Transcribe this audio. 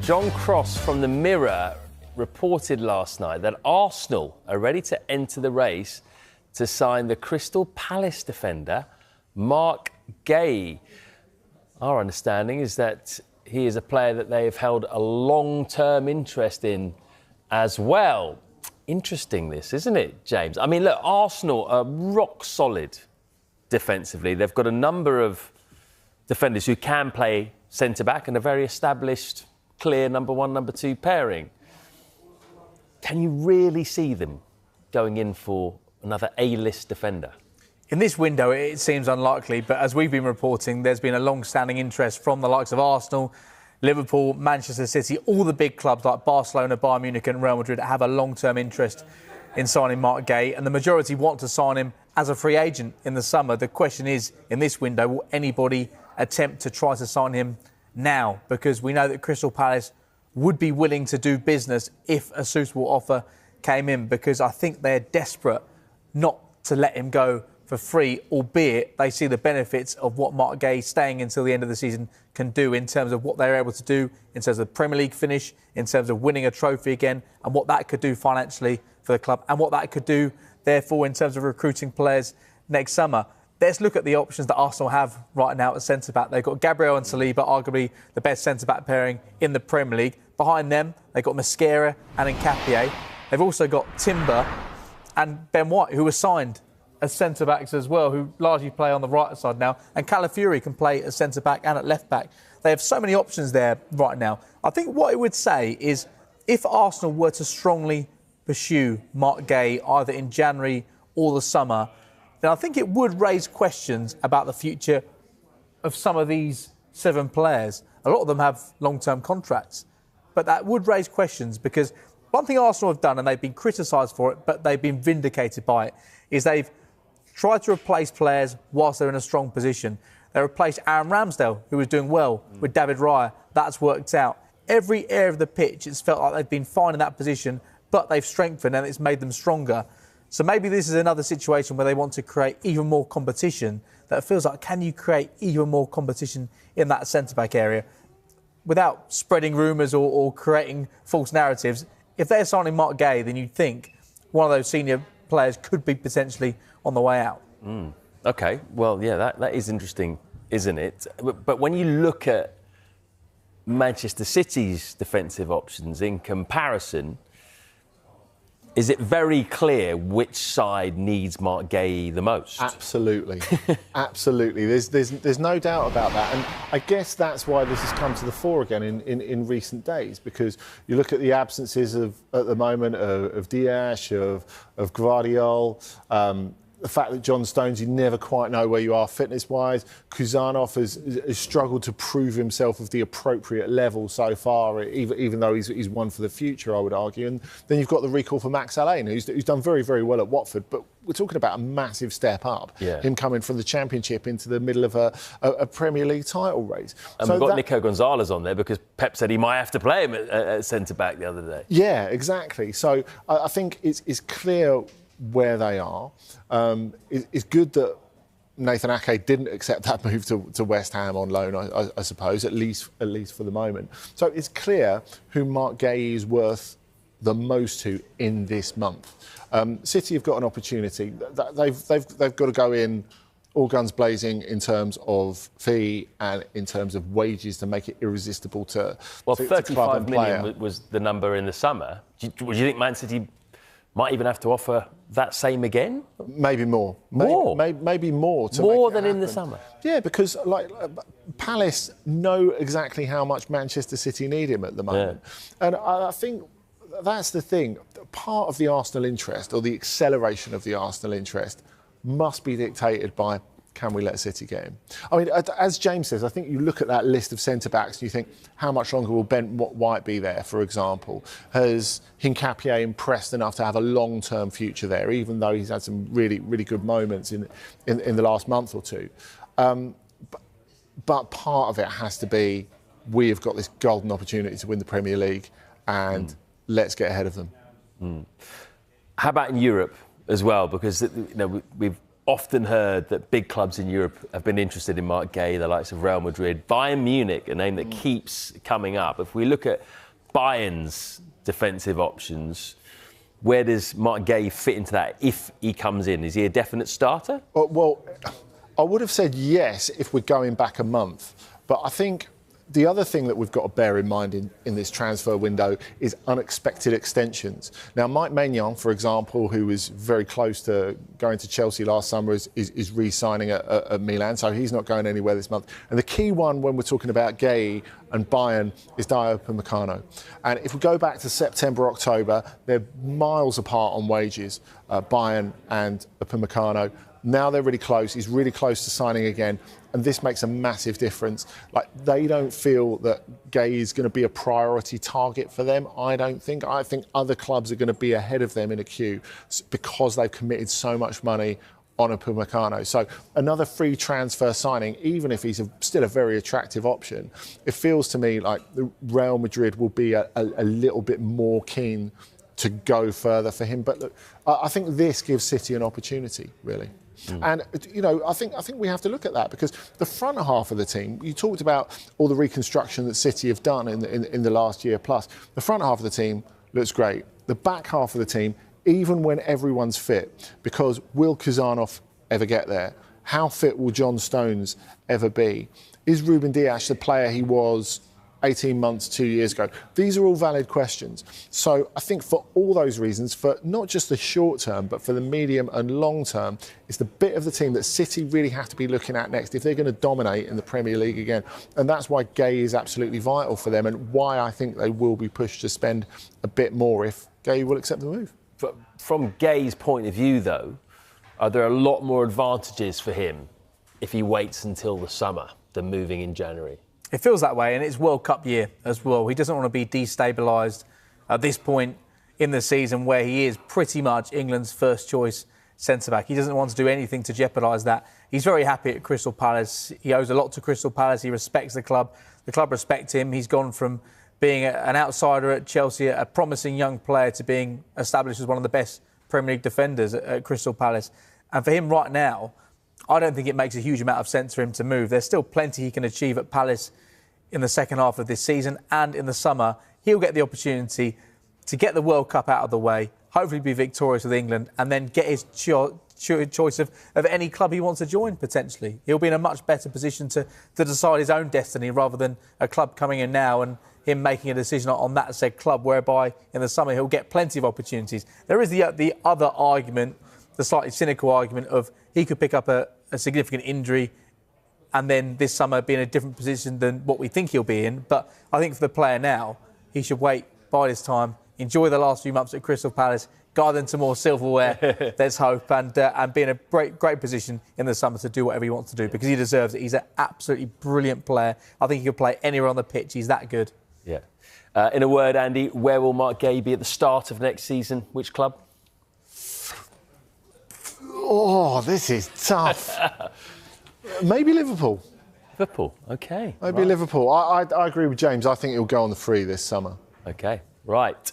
John Cross from the Mirror reported last night that Arsenal are ready to enter the race to sign the Crystal Palace defender, Marc Guehi. Our understanding is that he is a player that they have held a long-term interest in as well. Interesting this, isn't it, James? I mean, look, Arsenal are rock solid defensively. They've got a number of defenders who can play centre-back and a very established, clear number one, number two pairing. Can you really see them going in for another A-list defender? In this window, it seems unlikely, but as we've been reporting, there's been a long-standing interest from the likes of Arsenal, Liverpool, Manchester City, all the big clubs like Barcelona, Bayern Munich and Real Madrid have a long-term interest in signing Marc Guehi, and the majority want to sign him as a free agent in the summer. The question is, in this window, will anybody attempt to try to sign him now? Because we know that Crystal Palace would be willing to do business if a suitable offer came in, because I think they're desperate not to let him go for free, albeit they see the benefits of what Marc Guehi staying until the end of the season can do in terms of what they're able to do, in terms of the Premier League finish, in terms of winning a trophy again, and what that could do financially for the club, and what that could do, therefore, in terms of recruiting players next summer. Let's look at the options that Arsenal have right now at centre-back. They've got Gabriel and Saliba, arguably the best centre-back pairing in the Premier League. Behind them, they've got Mosquera and Nketiah. They've also got Timber and Ben White, who were signed as centre-backs as well, who largely play on the right side now. And Calafiori can play as centre-back and at left-back. They have so many options there right now. I think what it would say is if Arsenal were to strongly pursue Marc Guehi either in January or the summer, then I think it would raise questions about the future of some of these 7 players. A lot of them have long-term contracts, but that would raise questions because one thing Arsenal have done, and they've been criticised for it, but they've been vindicated by it, is they've tried to replace players whilst they're in a strong position. They replaced Aaron Ramsdale, who was doing well, with David Raya. That's worked out. Every area of the pitch, it's felt like they've been fine in that position, but they've strengthened and it's made them stronger. So maybe this is another situation where they want to create even more competition. That feels like, can you create even more competition in that centre-back area without spreading rumours or creating false narratives? If they're signing Marc Guehi, then you'd think one of those senior players could be potentially on the way out. OK, well, yeah, that is interesting, isn't it? But when you look at Manchester City's defensive options in comparison, is it very clear which side needs Marc Guehi the most? Absolutely. Absolutely. There's no doubt about that. And I guess that's why this has come to the fore again in recent days, because you look at the absences at the moment of Dias, of Gvardiol, the fact that John Stones, you never quite know where you are fitness-wise. Kuzanov has struggled to prove himself of the appropriate level so far, even though he's one for the future, I would argue. And then you've got the recall for Max Alleyne, who's done very, very well at Watford. But we're talking about a massive step up, him coming from the Championship into the middle of a Premier League title race. And we've got Nico Gonzalez on there because Pep said he might have to play him at centre-back the other day. Yeah, exactly. So I think it's clear where they are. It's good that Nathan Ake didn't accept that move to West Ham on loan, I suppose, at least for the moment. So it's clear who Marc Guehi is worth the most to in this month. City have got an opportunity. They've got to go in all guns blazing in terms of fee and in terms of wages to make it irresistible to club and 35 player. million was the number in the summer. Do you think Man City might even have to offer that same again? Maybe more. More? Maybe more. More than in the summer? Yeah, because Palace know exactly how much Manchester City need him at the moment. Yeah. And I think that's the thing. Part of the Arsenal interest, or the acceleration of the Arsenal interest, must be dictated by, can we let City get him? I mean, as James says, I think you look at that list of centre-backs and you think, how much longer will Ben White be there, for example? Has Nketiah impressed enough to have a long-term future there, even though he's had some really, really good moments in the last month or two? But part of it has to be, we have got this golden opportunity to win the Premier League and let's get ahead of them. How about in Europe as well? Because we've often heard that big clubs in Europe have been interested in Marc Guehi, the likes of Real Madrid. Bayern Munich, a name that keeps coming up. If we look at Bayern's defensive options, where does Marc Guehi fit into that if he comes in? Is he a definite starter? Well, I would have said yes if we're going back a month. But I think the other thing that we've got to bear in mind in this transfer window is unexpected extensions. Now, Mike Maignan, for example, who was very close to going to Chelsea last summer, is re-signing at Milan, so he's not going anywhere this month. And the key one when we're talking about Guehi and Bayern is Dayot Upamecano. And if we go back to September, October, they're miles apart on wages, Bayern and Upamecano. Now they're really close. He's really close to signing again. And this makes a massive difference. Like, they don't feel that Guehi is going to be a priority target for them, I don't think. I think other clubs are going to be ahead of them in a queue because they've committed so much money on Upamecano. So another free transfer signing, even if he's still a very attractive option, it feels to me like Real Madrid will be a little bit more keen to go further for him. But look, I think this gives City an opportunity, really. And, you know, I think we have to look at that because the front half of the team, you talked about all the reconstruction that City have done in the last year plus. The front half of the team looks great. The back half of the team, even when everyone's fit, because will Kuzanov ever get there? How fit will John Stones ever be? Is Ruben Dias the player he was 18 months, 2 years ago? These are all valid questions. So I think for all those reasons, for not just the short term, but for the medium and long term, it's the bit of the team that City really have to be looking at next if they're going to dominate in the Premier League again. And that's why Guehi is absolutely vital for them and why I think they will be pushed to spend a bit more if Guehi will accept the move. From Guehi's point of view, though, are there a lot more advantages for him if he waits until the summer than moving in January? It feels that way, and it's World Cup year as well. He doesn't want to be destabilised at this point in the season where he is pretty much England's first choice centre-back. He doesn't want to do anything to jeopardise that. He's very happy at Crystal Palace. He owes a lot to Crystal Palace. He respects the club. The club respect him. He's gone from being an outsider at Chelsea, a promising young player, to being established as one of the best Premier League defenders at Crystal Palace. And for him right now, I don't think it makes a huge amount of sense for him to move. There's still plenty he can achieve at Palace in the second half of this season, and in the summer he'll get the opportunity to get the World Cup out of the way, hopefully be victorious with England, and then get his choice of any club he wants to join potentially. He'll be in a much better position to decide his own destiny rather than a club coming in now and him making a decision on that said club, whereby in the summer he'll get plenty of opportunities. There is the other argument, the slightly cynical argument of he could pick up a significant injury and then this summer be in a different position than what we think he'll be in. But I think for the player now, he should wait, bide his time, enjoy the last few months at Crystal Palace, guide them to more silverware, let's hope, and be in a great position in the summer to do whatever he wants to do, because he deserves it. He's an absolutely brilliant player. I think he could play anywhere on the pitch. He's that good. Yeah. In a word, Andy, where will Marc Guehi be at the start of next season? Which club? Oh, this is tough. Maybe Liverpool. Liverpool, OK. Maybe Liverpool. I agree with James. I think he'll go on the free this summer. OK, right.